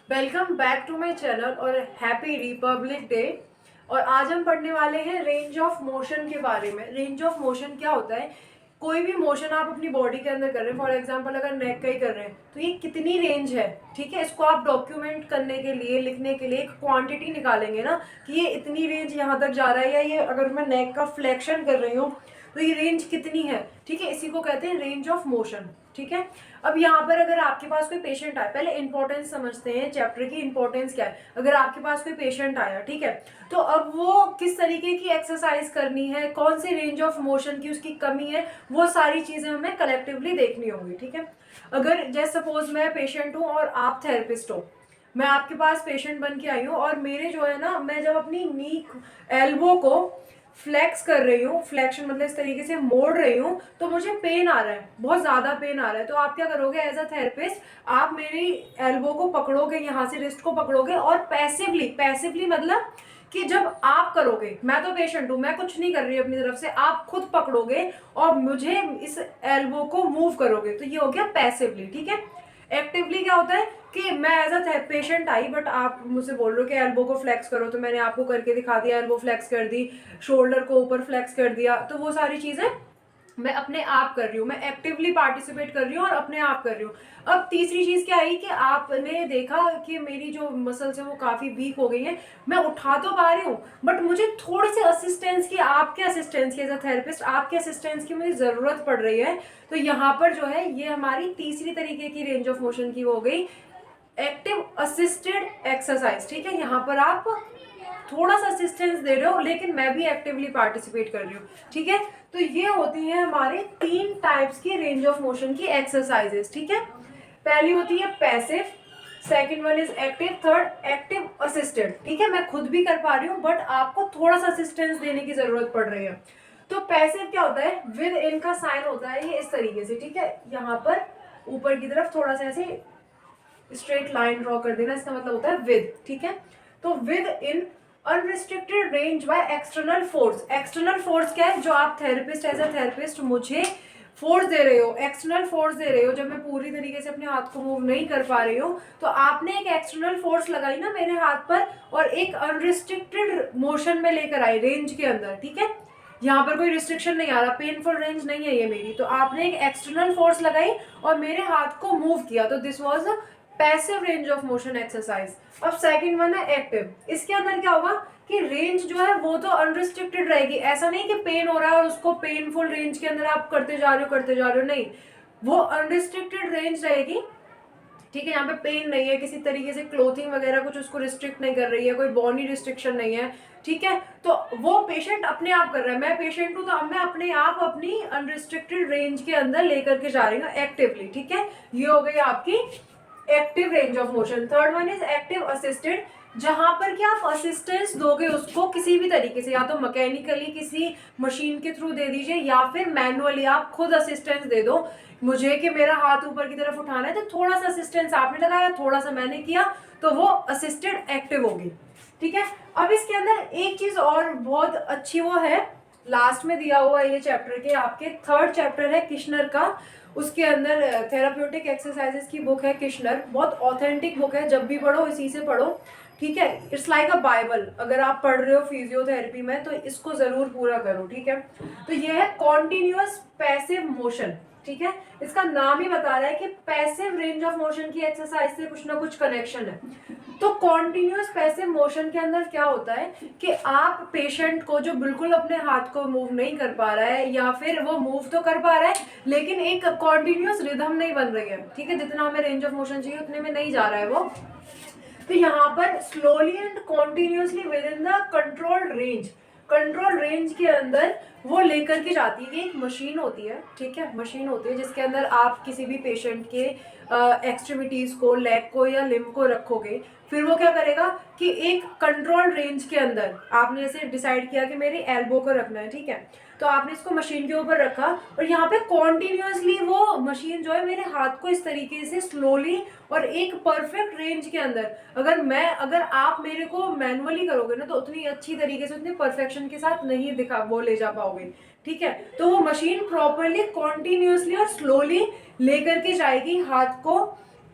Welcome back to my channel और happy Republic Day. और आज हम पढ़ने वाले हैं रेंज ऑफ मोशन के बारे में। रेंज ऑफ मोशन क्या होता है? कोई भी मोशन आप अपनी बॉडी के अंदर कर रहे हैं, फॉर एग्जांपल अगर नेक का ही कर रहे हैं तो ये कितनी रेंज है, ठीक है। इसको आप डॉक्यूमेंट करने के लिए, लिखने के लिए एक क्वांटिटी निकालेंगे ना कि ये इतनी रेंज यहाँ तक जा रहा है, या ये अगर मैं नेक का फ्लेक्शन कर रही हूँ तो ये रेंज कितनी है, ठीक है। इसी को कहते हैं रेंज ऑफ मोशन, ठीक है। अब यहाँ पर अगर आपके पास कोई पेशेंट आए, पहले इंपॉर्टेंस समझते हैं चैप्टर की। इंपॉर्टेंस क्या है? अगर आपके पास कोई पेशेंट आया, ठीक है, तो अब वो किस तरीके की एक्सरसाइज करनी है, कौन सी रेंज ऑफ मोशन की उसकी कमी है, वो सारी चीजें हमें कलेक्टिवली देखनी होगी, ठीक है। अगर जैसे सपोज मैं पेशेंट हूँ और आप थेरेपिस्ट हो, मैं आपके पास पेशेंट बन के आई हूँ और मेरे जो है ना, मैं जब अपनी नी एल्बो को फ्लेक्स कर रही हूँ, फ्लेक्शन मतलब इस तरीके से मोड़ रही हूँ, तो मुझे पेन आ रहा है, बहुत ज्यादा पेन आ रहा है। तो आप क्या करोगे एज अ थेरेपिस्ट? आप मेरी एल्बो को पकड़ोगे, यहाँ से रिस्ट को पकड़ोगे और पैसिवली, पैसिवली मतलब कि जब आप करोगे, मैं तो पेशेंट हूं, मैं कुछ नहीं कर रही अपनी तरफ से, आप खुद पकड़ोगे और मुझे इस एल्बो को मूव करोगे, तो ये हो गया पैसिवली, ठीक है। एक्टिवली क्या होता है कि मैं as a patient I, but आप मुझसे बोल रहे हो कि एल्बो को फ्लेक्स करो, तो मैंने आपको करके दिखा दिया, एल्बो फ्लेक्स कर दी, शोल्डर को ऊपर फ्लेक्स कर दिया, तो वो सारी चीजें मैं अपने आप कर रही हूँ, मैं एक्टिवली पार्टिसिपेट कर रही हूँ और अपने आप कर रही हूँ। अब तीसरी चीज क्या आई कि आपने देखा कि मेरी जो मसल्स है वो काफी वीक हो गई हैं, मैं उठा तो पा रही हूँ बट मुझे थोड़ी सी असिस्टेंस की, आपके असिस्टेंस की, एज अ थेरेपिस्ट आपके असिस्टेंस की मुझे जरूरत पड़ रही है। तो यहाँ पर जो है ये हमारी तीसरी तरीके की रेंज ऑफ मोशन की हो गई, एक्टिव असिस्टेड एक्सरसाइज, ठीक है। यहाँ पर आप थोड़ा सा असिस्टेंस दे रहे हो लेकिन मैं भी एक्टिवली पार्टिसिपेट कर रही हूँ, ठीक है। तो ये होती है हमारे तीन टाइप्स की रेंज ऑफ मोशन की एक्सरसाइजेस, ठीक है। पहली होती है passive, second one is active, third active assisted, ठीक है। मैं खुद भी कर पा रही हूँ बट आपको थोड़ा सा असिस्टेंस देने की जरूरत पड़ रही है। तो पैसिव क्या होता है? विद इन का साइन होता है ये इस तरीके से, ठीक है। यहाँ पर ऊपर की तरफ थोड़ा सा ऐसे स्ट्रेट लाइन ड्रॉ कर देना, इसका मतलब होता है विद, ठीक है। तो with in unrestricted range by external force. External force क्या है? जो आप थेरेपिस्ट, एज अ थेरेपिस्ट मुझे फोर्स दे रहे हो, एक्सटर्नल फोर्स दे रहे हो, जब मैं पूरी तरीके से अपने हाथ को मूव नहीं कर पा रही हूँ तो आपने एक एक्सटर्नल फोर्स लगाई ना मेरे हाथ पर और एक अनरिस्ट्रिक्टेड मोशन में लेकर आई रेंज के अंदर, ठीक है। यहाँ पर कोई रिस्ट्रिक्शन नहीं आ रहा, पेनफुल रेंज नहीं है ये मेरी, तो आपने एक एक्सटर्नल फोर्स लगाई और मेरे हाथ को मूव किया, तो this was a passive range of motion exercise. अब सेकंड वन है एक्टिव। इसके अंदर क्या होगा कि रेंज जो है वो तो अनरिस्ट्रिक्टेड रहेगी, ऐसा नहीं कि पेन हो रहा है और उसको पेनफुल रेंज के अंदर आप करते जा रहे हो करते जा रहे हो, नहीं, वो अनरिस्ट्रिक्टेड रेंज रहेगी, ठीक है। यहाँ पे पेन नहीं है, किसी तरीके से क्लोथिंग वगैरह कुछ उसको रिस्ट्रिक्ट नहीं कर रही है, कोई बॉडी रिस्ट्रिक्शन नहीं है, ठीक है। तो वो पेशेंट अपने आप कर रहा है, मैं पेशेंट हूँ तो अब मैं अपने आप अपनी अनरिस्ट्रिक्टेड रेंज के अंदर लेकर के जा रही हूँ एक्टिवली, ठीक है। ये हो गई आपकी active range of motion. Third one is active assisted, जहां पर कि आप असिस्टेंस दोगे उसको किसी भी तरीके से, या तो मैकेनिकली किसी मशीन के थ्रू दे दीजिए या फिर मैनुअली आप खुद असिस्टेंस दे दो मुझे कि मेरा हाथ ऊपर की तरफ उठाना है, तो थोड़ा सा असिस्टेंस आपने लगाया, थोड़ा सा मैंने किया, तो वो असिस्टेड एक्टिव होगी, ठीक है। अब इसके अंदर एक चीज और बहुत अच्छी वो है, लास्ट में दिया हुआ है ये चैप्टर के, आपके थर्ड चैप्टर है किश्नर का, उसके अंदर थेराप्यूटिक एक्सरसाइजेस की बुक है किश्नर, बहुत ऑथेंटिक बुक है, जब भी पढ़ो इसी से पढ़ो, ठीक है। इट्स लाइक अ बाइबल, अगर आप पढ़ रहे हो फिजियोथेरेपी में तो इसको जरूर पूरा करो, ठीक है। तो ये है कॉन्टिन्यूअस पैसिव मोशन, ठीक है। इसका नाम ही बता रहा है कि पैसिव रेंज ऑफ मोशन की एक्सरसाइज से कुछ ना कुछ कनेक्शन है। तो कॉन्टिन्यूअस पैसिव मोशन के अंदर क्या होता है कि आप पेशेंट को जो बिल्कुल अपने हाथ को मूव नहीं कर पा रहा है, या फिर वो मूव तो कर पा रहा है लेकिन एक कॉन्टिन्यूअस रिदम नहीं बन रही है, ठीक है, जितना हमें रेंज ऑफ मोशन चाहिए उतने में नहीं जा रहा है वो, तो यहाँ पर slowly and continuously with in the controlled range, control range के अंदर वो लेकर के जाती है। एक मशीन होती है, ठीक है, मशीन होती है जिसके अंदर आप किसी भी पेशेंट के एक्सट्रीमिटीज को, लेग को या लिम्ब को रखोगे, फिर वो क्या करेगा कि एक कंट्रोल रेंज के अंदर आपने ऐसे डिसाइड किया कि मेरी एल्बो को रखना है, ठीक है, तो आपने इसको मशीन के ऊपर रखा और यहाँ पे कॉन्टिन्यूसली वो मशीन जो है मेरे हाथ को इस तरीके से स्लोली और एक परफेक्ट रेंज के अंदर, अगर आप मेरे को मैनुअली करोगे ना तो उतनी अच्छी तरीके से, उतनी परफेक्शन के साथ नहीं दिखा वो ले जा पाओगे, ठीक है। तो वो मशीन प्रॉपरली कॉन्टिन्यूसली और स्लोली लेकर के जाएगी हाथ को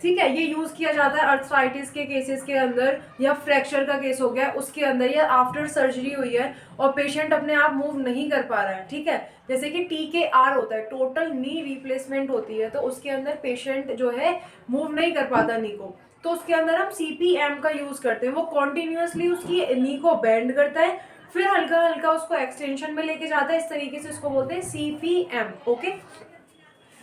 ठीक है, ये यूज किया जाता है अर्थराइटिस के केसेस के अंदर, या फ्रैक्चर का केस हो गया उसके अंदर, या आफ्टर सर्जरी हुई है और पेशेंट अपने आप मूव नहीं कर पा रहा है। ठीक है, जैसे कि TKR होता है, टोटल नी रिप्लेसमेंट होती है, तो उसके अंदर पेशेंट जो है मूव नहीं कर पाता नी को, तो उसके अंदर हम CPM का यूज करते हैं। वो कॉन्टिन्यूसली उसकी नी को बेंड करता है, फिर हल्का हल्का उसको एक्सटेंशन में लेके जाता है, इस तरीके से उसको बोलते हैं CPM। ओके,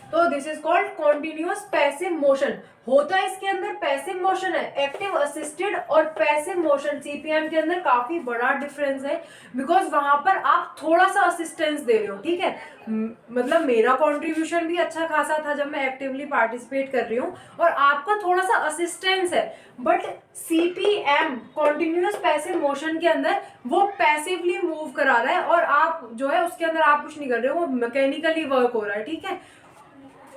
तो this is called continuous passive motion. होता है इसके अंदर पैसिव मोशन है, एक्टिव असिस्टेड और पैसिव मोशन। CPM के अंदर काफी बड़ा डिफरेंस है, बिकॉज वहां पर आप थोड़ा सा असिस्टेंस दे रहे हो। ठीक है, मतलब मेरा कंट्रीब्यूशन भी अच्छा खासा था जब मैं एक्टिवली पार्टिसिपेट कर रही हूँ, और आपका थोड़ा सा असिस्टेंस है। But CPM continuous passive motion के अंदर वो पैसिवली मूव करा रहा है, और आप जो है उसके अंदर आप कुछ नहीं कर रहे हो, वो मैकेनिकली वर्क हो रहा है। ठीक है,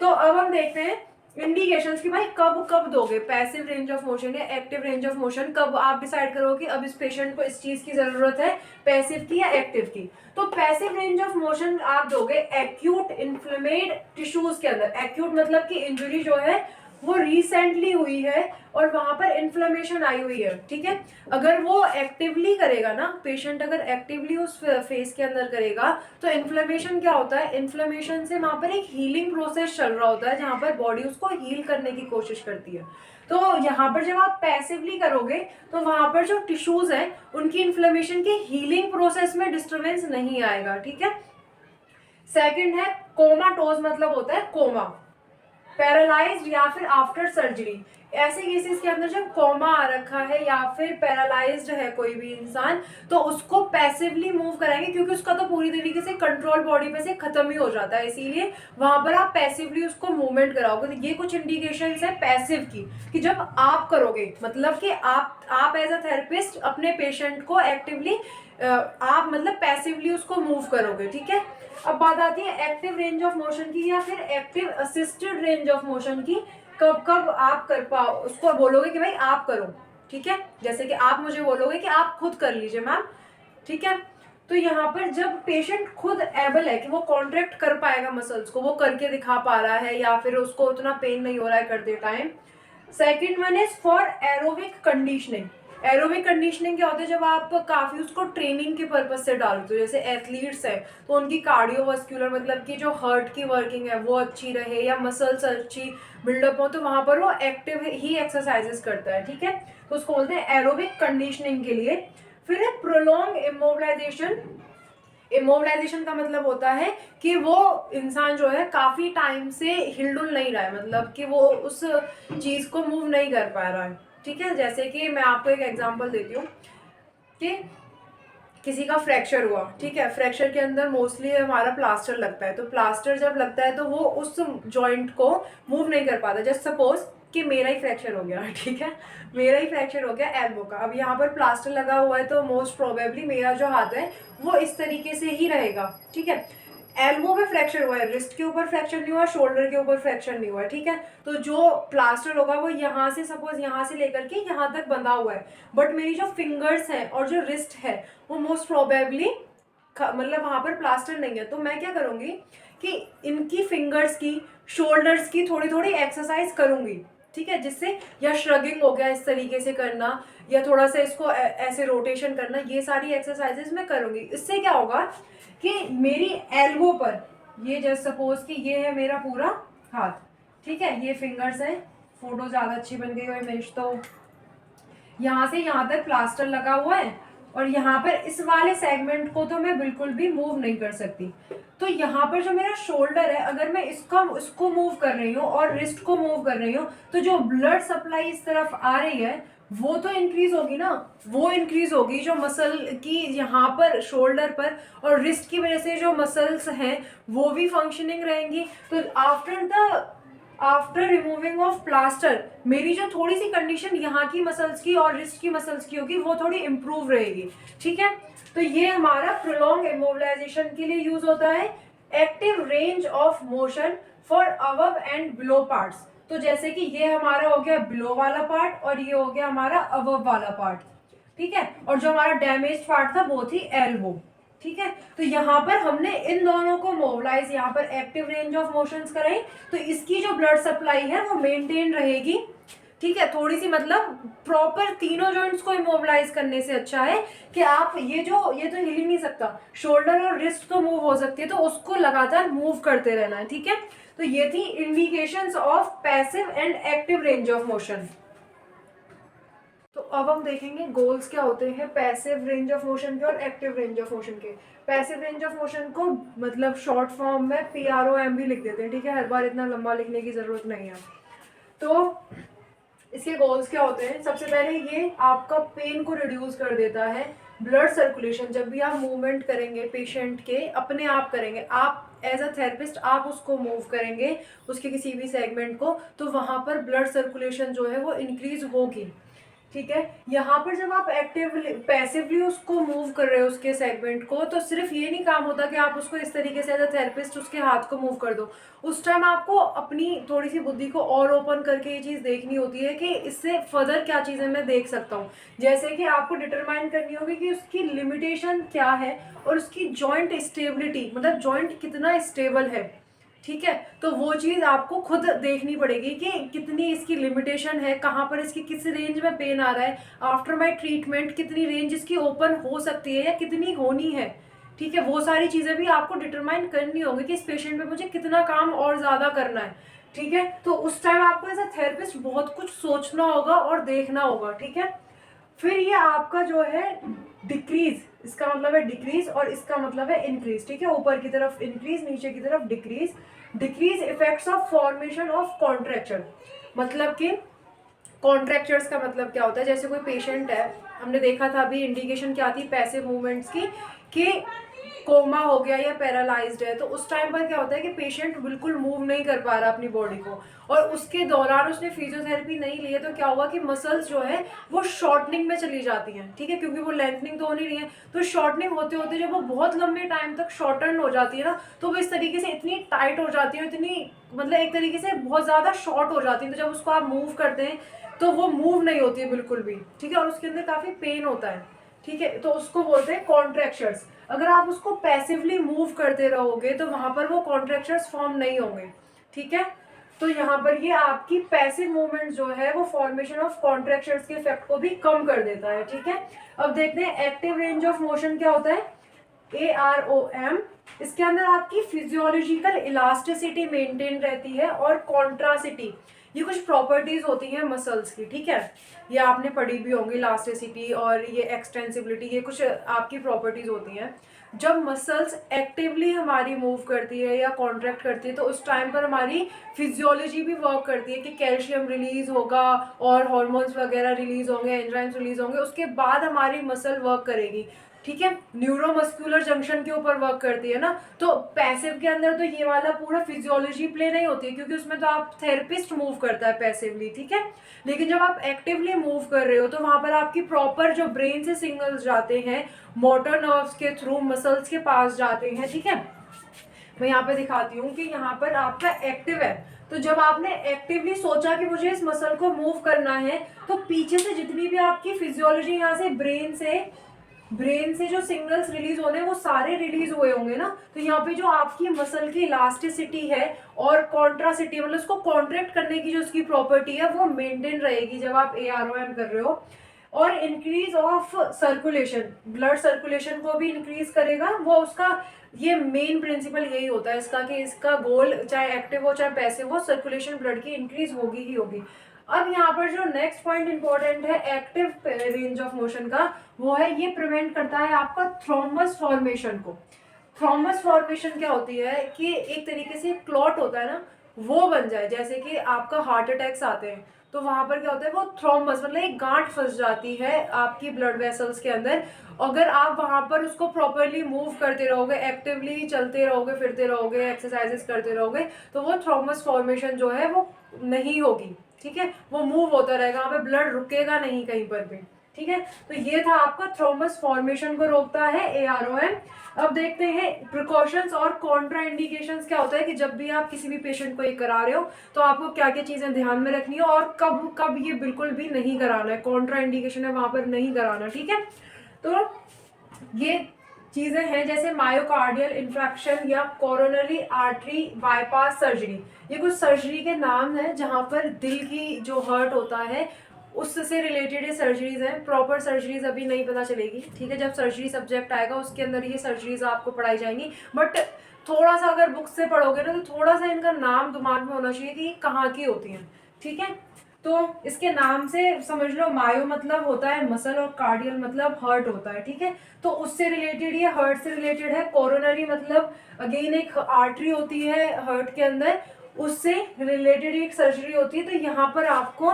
तो अब हम देखते हैं इंडिकेशंस कि भाई कब कब दोगे पैसिव रेंज ऑफ मोशन या एक्टिव रेंज ऑफ मोशन। कब आप डिसाइड करोगे कि अब इस पेशेंट को इस चीज की जरूरत है, पैसिव की या एक्टिव की। तो पैसिव रेंज ऑफ मोशन आप दोगे एक्यूट इन्फ्लेमेड टिश्यूज के अंदर। एक्यूट मतलब कि इंजरी जो है वो रिसेंटली हुई है और वहां पर इन्फ्लेमेशन आई हुई है। ठीक है, अगर वो एक्टिवली करेगा ना पेशेंट, अगर एक्टिवली उस फेस के अंदर करेगा, तो इन्फ्लेमेशन क्या होता है, इन्फ्लेमेशन से वहां पर एक हीलिंग प्रोसेस चल रहा होता है, जहां पर बॉडी उसको हील करने की कोशिश करती है। तो यहाँ पर जब आप पैसिवली करोगे तो वहां पर जो टिश्यूज हैं उनकी इन्फ्लेमेशन की हीलिंग प्रोसेस में डिस्टर्बेंस नहीं आएगा। ठीक है, सेकंड है कोमाटोज, मतलब होता है कोमा, पैरालाइज्ड या फिर आफ्टर सर्जरी। ऐसे केसेस के अंदर जब कोमा आ रखा है या फिर पैरालाइज्ड है कोई भी इंसान, तो उसको पैसिवली मूव कराएंगे, क्योंकि उसका तो पूरी तरीके से कंट्रोल बॉडी पे से खत्म ही हो जाता है, इसीलिए वहां पर आप पैसिवली उसको मूवमेंट कराओगे। तो ये कुछ इंडिकेशंस है पैसिव की, कि जब आप करोगे, मतलब कि आप एज अ थेरेपिस्ट अपने पेशेंट को एक्टिवली आप मतलब पैसिवली उसको मूव करोगे। ठीक है, अब बात आती है एक्टिव रेंज ऑफ मोशन की या फिर active assisted range of motion की। कब कब आप कर पाओ, उसको बोलोगे कि भाई आप करो। ठीक है, जैसे कि आप मुझे बोलोगे कि आप खुद कर लीजिए मैम। ठीक है, तो यहाँ पर जब पेशेंट खुद एबल है कि वो कॉन्ट्रैक्ट कर पाएगा मसल्स को, वो करके दिखा पा रहा है, या फिर उसको उतना पेन नहीं हो रहा है करते time. Second one is for aerobic conditioning. Aerobic conditioning क्या होता है, जब आप काफी उसको ट्रेनिंग के पर्पज से डालते हो, जैसे एथलीट्स है तो उनकी कार्डियोवास्कुलर मतलब कि जो हार्ट की वर्किंग है वो अच्छी रहे, या मसल्स अच्छी बिल्डअप हो, तो वहां पर वो एक्टिव ही एक्सरसाइजेस करता है। ठीक है, तो उसको बोलते हैं एरोबिक कंडीशनिंग के लिए। फिर है प्रोलॉन्ग इमोबिलाइजेशन। इमोबिलाइजेशन का मतलब होता है कि वो इंसान जो है काफी टाइम से हिलडुल नहीं रहा है, मतलब कि वो उस चीज को मूव नहीं कर पा रहा है। ठीक है, जैसे कि मैं आपको एक एग्जांपल देती हूँ कि किसी का फ्रैक्चर हुआ। ठीक है, फ्रैक्चर के अंदर मोस्टली हमारा प्लास्टर लगता है, तो प्लास्टर जब लगता है तो वो उस जॉइंट को मूव नहीं कर पाता। जस्ट सपोज कि मेरा ही फ्रैक्चर हो गया, ठीक है, मेरा ही फ्रैक्चर हो गया एल्बो का। अब यहाँ पर प्लास्टर लगा हुआ है तो मोस्ट प्रोबेबली मेरा जो हाथ है वो इस तरीके से ही रहेगा। ठीक है, एल्बो में फ्रैक्चर हुआ है, रिस्ट के ऊपर फ्रैक्चर नहीं हुआ, शोल्डर के ऊपर फ्रैक्चर नहीं हुआ है। ठीक है, तो जो प्लास्टर होगा वो यहाँ से सपोज यहाँ से लेकर के यहाँ तक बंधा हुआ है, बट मेरी जो फिंगर्स हैं और जो रिस्ट है वो मोस्ट प्रोबेबली मतलब वहां पर प्लास्टर नहीं है। तो मैं क्या करूंगी कि इनकी फिंगर्स की, शोल्डर्स की थोड़ी थोड़ी एक्सरसाइज करूंगी। ठीक है, जिससे या श्रगिंग हो गया इस तरीके से करना, या थोड़ा सा इसको ऐसे रोटेशन करना, ये सारी एक्सरसाइजेस मैं करूंगी। इससे क्या होगा कि मेरी एल्बो पर, ये जस्ट सपोज कि ये है मेरा पूरा हाथ, ठीक है, ये फिंगर्स है, फोटो ज्यादा अच्छी बन गई है इमेज, तो यहाँ से यहाँ तक प्लास्टर लगा हुआ है, और यहाँ पर इस वाले सेगमेंट को तो मैं बिल्कुल भी मूव नहीं कर सकती। तो यहाँ पर जो मेरा शोल्डर है, अगर मैं इसको मूव कर रही हूँ और रिस्ट को मूव कर रही हूँ, तो जो ब्लड सप्लाई इस तरफ आ रही है वो तो इंक्रीज होगी ना, वो इंक्रीज होगी जो मसल की यहाँ पर शोल्डर पर, और रिस्ट की वजह से जो मसल्स हैं वो भी फंक्शनिंग रहेंगी। तो आफ्टर रिमूविंग ऑफ प्लास्टर मेरी जो थोड़ी सी कंडीशन यहाँ की मसल्स की और रिस्ट की मसल्स की होगी वो थोड़ी इंप्रूव रहेगी। ठीक है, तो ये हमारा प्रोलॉन्ग इमोबिलाइजेशन के लिए यूज होता है। Active range of motion for above and below parts. तो जैसे कि ये हमारा हो गया बिलो वाला पार्ट और ये हो गया हमारा अबव वाला पार्ट। ठीक है, और जो हमारा डैमेज पार्ट था वो थी एल्बो। ठीक है। तो यहाँ पर हमने इन दोनों को मोबिलाइज, यहाँ पर एक्टिव रेंज ऑफ मोशंस कराई, तो इसकी जो ब्लड सप्लाई है वो मेंटेन रहेगी। ठीक है, थोड़ी सी मतलब प्रॉपर तीनों जॉइंट्स को इमोबिलाइज करने से अच्छा है कि आप ये तो हिल ही नहीं सकता, शोल्डर और रिस्ट तो मूव हो सकती है, तो उसको लगातार मूव करते रहना है। ठीक है, तो ये थी indications of passive and active range of motion. तो अब हम देखेंगे गोल्स क्या होते हैं पैसिव रेंज ऑफ मोशन के और एक्टिव रेंज ऑफ मोशन के। पैसिव रेंज ऑफ मोशन को मतलब शॉर्ट फॉर्म में PROM भी लिख देते हैं। ठीक है, हर बार इतना लंबा लिखने की जरूरत नहीं है। तो इसके गोल्स क्या होते हैं, सबसे पहले ये आपका पेन को रिड्यूस कर देता है। ब्लड सर्कुलेशन, जब भी आप मूवमेंट करेंगे पेशेंट के, अपने आप करेंगे, आप एज अ थेरेपिस्ट आप उसको मूव करेंगे उसके किसी भी सेगमेंट को, तो वहाँ पर ब्लड सर्कुलेशन जो है वो इंक्रीज होगी। ठीक है, यहाँ पर जब आप एक्टिवली पैसिवली उसको मूव कर रहे हो उसके सेगमेंट को, तो सिर्फ ये नहीं काम होता कि आप उसको इस तरीके से एज अ थेरेपिस्ट उसके हाथ को मूव कर दो। उस टाइम आपको अपनी थोड़ी सी बुद्धि को और ओपन करके ये चीज़ देखनी होती है कि इससे फर्दर क्या चीज़ें मैं देख सकता हूँ। जैसे कि आपको डिटरमाइन करनी होगी कि उसकी लिमिटेशन क्या है और उसकी जॉइंट स्टेबिलिटी, मतलब जॉइंट कितना स्टेबल है। ठीक है, तो वो चीज़ आपको खुद देखनी पड़ेगी कि कितनी इसकी लिमिटेशन है, कहाँ पर इसकी किस रेंज में पेन आ रहा है, आफ्टर माय ट्रीटमेंट कितनी रेंज इसकी ओपन हो सकती है या कितनी होनी है। ठीक है, वो सारी चीज़ें भी आपको डिटरमाइन करनी होगी कि इस पेशेंट पे मुझे कितना काम और ज़्यादा करना है। ठीक है, तो उस टाइम आपको एज अ थेरेपिस्ट बहुत कुछ सोचना होगा और देखना होगा। ठीक है, फिर ये आपका जो है डिक्रीज, इसका मतलब है डिक्रीज और इसका मतलब है इंक्रीज। ठीक है, ऊपर की तरफ इंक्रीज, नीचे की तरफ decrease. Decrease effects of formation of contracture, मतलब कि कॉन्ट्रैक्चर्स का मतलब क्या होता है, जैसे कोई पेशेंट है, हमने देखा था अभी इंडिकेशन क्या थी पैसिव मूवमेंट्स की, कि कोमा हो गया या पैरालाइज्ड है, तो उस टाइम पर क्या होता है कि पेशेंट बिल्कुल मूव नहीं कर पा रहा अपनी बॉडी को, और उसके दौरान उसने फिजियोथेरेपी नहीं ली है, तो क्या हुआ कि मसल्स जो है वो शॉर्टनिंग में चली जाती हैं। ठीक है, क्योंकि वो लेंथनिंग तो हो नहीं रही है, तो शॉर्टनिंग होते होते जब वो बहुत लंबे टाइम तक शॉर्टन हो जाती है ना, तो वो इस तरीके से इतनी टाइट हो जाती है, इतनी मतलब एक तरीके से बहुत ज़्यादा शॉर्ट हो जाती है, तो जब उसको आप मूव करते हैं तो वो मूव नहीं होती है बिल्कुल भी। ठीक है, और उसके अंदर काफ़ी पेन होता है। ठीक है, तो उसको बोलते हैं कॉन्ट्रैक्शंस। अगर आप उसको पैसिवली मूव करते रहोगे तो वहां पर वो कॉन्ट्रैक्शंस फॉर्म नहीं होंगे। ठीक है, तो यहाँ पर ये आपकी पैसिव मूवमेंट जो है वो फॉर्मेशन ऑफ कॉन्ट्रैक्शंस के इफेक्ट को भी कम कर देता है। ठीक है, अब देखते हैं एक्टिव रेंज ऑफ मोशन क्या होता है, AROM। इसके अंदर आपकी फिजियोलॉजिकल इलास्टिसिटी मेंटेन रहती है और कॉन्ट्रासिटी, ये कुछ प्रॉपर्टीज होती हैं मसल्स की। ठीक है, ये आपने पढ़ी भी होंगी, इलास्टिसिटी और ये एक्सटेंसिबिलिटी, ये कुछ आपकी प्रॉपर्टीज होती हैं। जब मसल्स एक्टिवली हमारी मूव करती है या कॉन्ट्रैक्ट करती है, तो उस टाइम पर हमारी फिजियोलॉजी भी वर्क करती है कि कैल्शियम रिलीज होगा और हॉर्मोन्स वगैरह रिलीज होंगे, एंजाइम्स रिलीज होंगे, उसके बाद हमारी मसल वर्क करेगी। ठीक है, न्यूरोमस्कुलर जंक्शन के ऊपर वर्क करती है ना, तो पैसिव के अंदर तो ये वाला पूरा फिजियोलॉजी प्ले नहीं होती है, क्योंकि उसमें तो आप थेरेपिस्ट मूव करता है पैसिवली। ठीक है, लेकिन जब आप एक्टिवली मूव कर रहे हो तो वहां पर आपकी प्रॉपर जो ब्रेन से सिग्नल्स जाते हैं मोटर नर्व्स के थ्रू मसल्स के पास जाते हैं। ठीक है, मैं यहाँ पे दिखाती हूँ कि यहाँ पर आपका एक्टिव है, तो जब आपने एक्टिवली सोचा कि मुझे इस मसल को मूव करना है, तो पीछे से जितनी भी आपकी फिजियोलॉजी यहाँ से ब्रेन से जो सिग्नल्स रिलीज होने वो सारे रिलीज हुए होंगे ना, तो यहाँ पे जो आपकी मसल की इलास्टिसिटी है और कॉन्ट्रासिटी, मतलब उसको कॉन्ट्रैक्ट करने की जो उसकी प्रॉपर्टी है वो मेंटेन रहेगी जब आप AROM कर रहे हो। और increase of circulation, blood circulation को भी इंक्रीज करेगा वो, उसका ये मेन प्रिंसिपल यही होता है इसका, कि इसका गोल चाहे एक्टिव हो चाहे पैसिव हो, सर्कुलेशन ब्लड की इंक्रीज होगी ही होगी। अब यहाँ पर जो नेक्स्ट पॉइंट इंपॉर्टेंट है एक्टिव रेंज ऑफ मोशन का, वो है ये प्रिवेंट करता है आपका थ्रोम्बस फॉर्मेशन को। थ्रोम्बस फॉर्मेशन क्या होती है कि एक तरीके से क्लॉट होता है ना, वो बन जाए, जैसे कि आपका हार्ट अटैक्स आते हैं तो वहां पर क्या होता है वो थ्रोम्बस, मतलब एक गांठ फंस जाती है आपकी ब्लड वेसल्स के अंदर। अगर आप वहां पर उसको प्रॉपरली मूव करते रहोगे, एक्टिवली चलते रहोगे, फिरते रहोगे, एक्सरसाइजेस करते रहोगे, तो वो थ्रोम्बस फॉर्मेशन जो है वो नहीं होगी। ठीक है, वो मूव होता रहेगा, वहाँ पे ब्लड रुकेगा नहीं कहीं पर भी। ठीक है, तो ये था आपका थ्रोम्बस फॉर्मेशन को रोकता है AROM। अब देखते हैं प्रिकॉशंस और कॉन्ट्रा इंडिकेशंस क्या होता है, कि जब भी आप किसी भी पेशेंट को ये करा रहे हो तो आपको क्या क्या चीजें ध्यान में रखनी है और कब कब ये बिल्कुल भी नहीं कराना है, कॉन्ट्रा इंडिकेशन है वहां पर नहीं कराना। ठीक है, तो ये चीज़ें हैं जैसे मायोकार्डियल इन्फ्रैक्शन या कोरोनरी आर्टरी बाईपास सर्जरी। ये कुछ सर्जरी के नाम हैं जहाँ पर दिल की जो हर्ट होता है उससे रिलेटेड ये सर्जरीज हैं। प्रॉपर सर्जरीज अभी नहीं पता चलेगी, ठीक है, जब सर्जरी सब्जेक्ट आएगा उसके अंदर ये सर्जरीज आपको पढ़ाई जाएंगी। बट थोड़ा सा अगर बुक से पढ़ोगे ना तो थोड़ा सा इनका नाम दिमाग में होना चाहिए कि ये कहाँ की होती हैं, ठीक है। तो इसके नाम से समझ लो, मायो मतलब होता है मसल और कार्डियल मतलब हर्ट होता है, ठीक है। तो उससे रिलेटेड, ये हर्ट से रिलेटेड है। कोरोनरी मतलब अगेन एक आर्टरी होती है हर्ट के अंदर, उससे रिलेटेड एक सर्जरी होती है। तो यहाँ पर आपको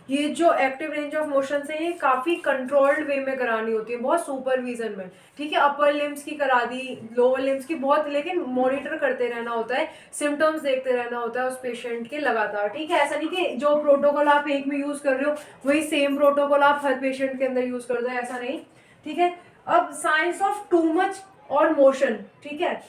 ये जो एक्टिव रेंज ऑफ मोशन से ये काफ़ी कंट्रोल्ड वे में करानी होती है, बहुत सुपरविजन में, ठीक है। अपर लिम्स की करा दी, लोअर लिम्स की बहुत, लेकिन मॉनिटर करते रहना होता है, सिम्टम्स देखते रहना होता है उस पेशेंट के लगातार, ठीक है। ऐसा नहीं कि जो प्रोटोकॉल आप एक में यूज़ कर रहे हो वही सेम प्रोटोकॉल आप हर पेशेंट के अंदर यूज़ कर दो, ऐसा नहीं, ठीक है। अब साइंस ऑफ टू मच और मोशन, ठीक है,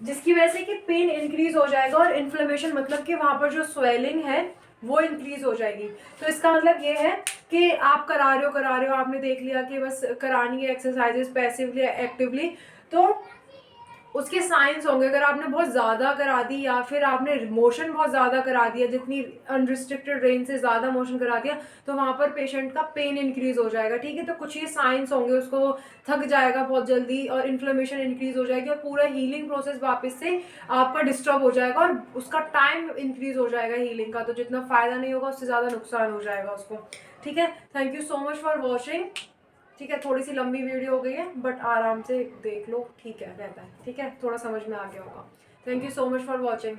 जिसकी वजह से कि पेन इंक्रीज हो जाएगा और इन्फ्लेमेशन मतलब कि वहां पर जो स्वेलिंग है वो इंक्रीज हो जाएगी। तो इसका मतलब ये है कि आप करा रहे हो, आपने देख लिया कि बस करानी है एक्सरसाइजेस पैसिवली एक्टिवली, तो उसके साइंस होंगे। अगर आपने बहुत ज़्यादा करा दी या फिर आपने मोशन बहुत ज़्यादा करा दिया, जितनी अनरिस्ट्रिक्टेड रेंज से ज़्यादा मोशन करा दिया, तो वहाँ पर पेशेंट का पेन इंक्रीज हो जाएगा, ठीक है। तो कुछ ये साइंस होंगे, उसको थक जाएगा बहुत जल्दी और इन्फ्लेमेशन इंक्रीज हो जाएगी और पूरा हीलिंग प्रोसेस वापस से आपका डिस्टर्ब हो जाएगा और उसका टाइम इंक्रीज हो जाएगा हीलिंग का। तो जितना फ़ायदा नहीं होगा उससे ज़्यादा नुकसान हो जाएगा उसको, ठीक है। Thank you so much for watching, ठीक है। थोड़ी सी लंबी वीडियो हो गई है बट आराम से देख लो, ठीक है, रहता है, ठीक है, थोड़ा समझ में आ गया होगा। Thank you so much for watching.